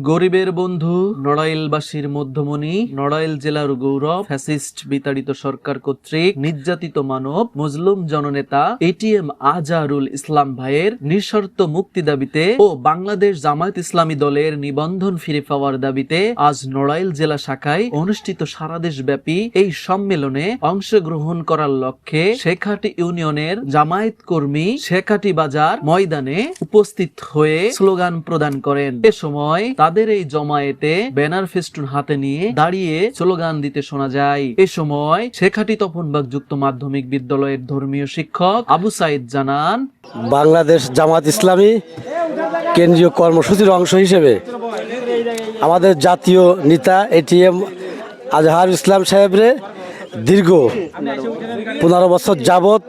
গরিবের বন্ধু, নড়াইলবাসীর মধ্যমণি, নড়াইল জেলার গৌরব, ফ্যাসিস্ট বিতাড়িত সরকার কর্তৃক নির্যাতিত মানব মজলুম জননেতা এটিএম আজহারুল ইসলাম ভাইয়ের নিঃশর্ত মুক্তি দাবিতে ও বাংলাদেশ জামায়াত ইসলামী দলের নিবন্ধন ফিরে পাওয়ার দাবিতে আজ নড়াইল জেলা শাখায় অনুষ্ঠিত সারাদেশ ব্যাপী এই সম্মেলনে অংশগ্রহণ করার লক্ষ্যে শেখাটি ইউনিয়নের জামায়াত কর্মী শেখাটি বাজার ময়দানে উপস্থিত হয়ে স্লোগান প্রদান করেন। এ সময় তাদের এই জমায়েতে ব্যানার ফেস্টুন হাতে নিয়ে দাঁড়িয়ে স্লোগান দিতে শোনা যায়। এ সময় শেখাটি তপনবাগ যুক্ত মাধ্যমিক বিদ্যালয়ের ধর্মীয় শিক্ষক আবু সাইদ জানান, বাংলাদেশ জামায়াত ইসলামী কেন্দ্রীয় কর্মসূচির অংশ হিসেবে আমাদের জাতীয় নেতা এটিএম আজহারুল ইসলাম সাহেবরে দীর্ঘ 15 বছর যাবৎ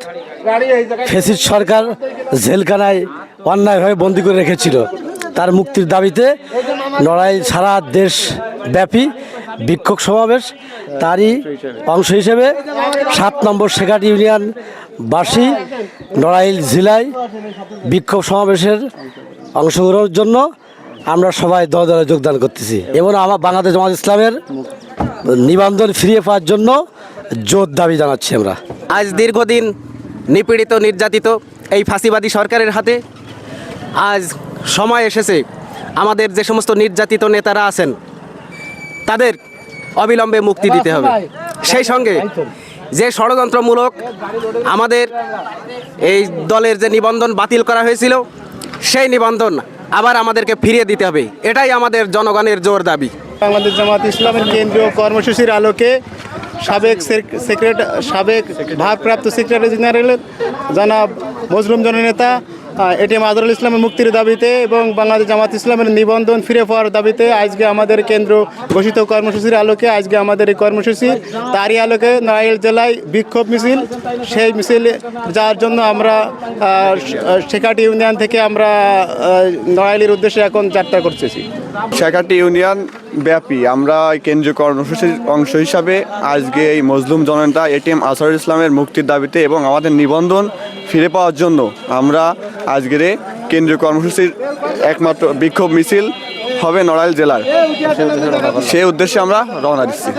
ফ্যাসিস্ট সরকার জেলখানায় অন্যায়ভাবে বন্দী করে রেখেছিল। তার মুক্তির দাবিতে নড়াইল সারা দেশ ব্যাপী বিক্ষোভ সমাবেশ, তারই অংশ হিসেবে 7 নম্বর শেখাটি ইউনিয়নবাসী নড়াইল জেলায় বিক্ষোভ সমাবেশের অংশগ্রহণের জন্য আমরা সবাই দলে দলে যোগদান করতেছি এবং আমার বাংলাদেশ জামায়াত ইসলামের নিবন্ধন ফিরিয়ে পাওয়ার জন্য জোর দাবি জানাচ্ছি। আমরা আজ দীর্ঘদিন নিপীড়িত নির্যাতিত এই ফাঁসিবাদী সরকারের হাতে আজ সময় এসেছে আমাদের যে সমস্ত নির্যাতিত নেতারা আছেন তাদের অবিলম্বে মুক্তি দিতে হবে। সেই সঙ্গে যে ষড়যন্ত্রমূলক আমাদের এই দলের যে নিবন্ধন বাতিল করা হয়েছিল সেই নিবন্ধন আবার আমাদেরকে ফিরিয়ে দিতে হবে, এটাই আমাদের জনগণের জোর দাবি। বাংলাদেশ জামায়াত ইসলামের কেন্দ্রীয় কর্মসূচির আলোকে সাবেক ভারপ্রাপ্ত সেক্রেটারি জেনারেল জনাব মজলুম জননেতা এটিএম আজহারুল ইসলামের মুক্তির দাবিতে এবং বাংলাদেশ জামায়াত ইসলামের নিবন্ধন ফিরে পাওয়ার দাবিতে আজকে আমাদের কেন্দ্র ঘোষিত কর্মসূচির আলোকে আজকে আমাদের এই কর্মসূচি, তারই আলোকে নড়াইল জেলায় বিক্ষোভ মিছিল, সেই মিছিল যাওয়ার জন্য আমরা শেখাটি ইউনিয়ন থেকে আমরা নড়াইলের উদ্দেশ্যে এখন যাত্রা করতেছি। শেখাটি ইউনিয়ন ব্যাপী আমরা কেন্দ্রীয় কর্মসূচির অংশ হিসাবে আজকে এই মজলুম জননেতা এটিএম আজহারুল ইসলামের মুক্তির দাবিতে এবং আমাদের নিবন্ধন ফিরে পাওয়ার জন্য আমরা আজকের কেন্দ্রীয় কর্মসূচির একমাত্র বিক্ষোভ মিছিল হবে নড়াইল জেলার, সেই উদ্দেশ্যে আমরা রওনা দিচ্ছি।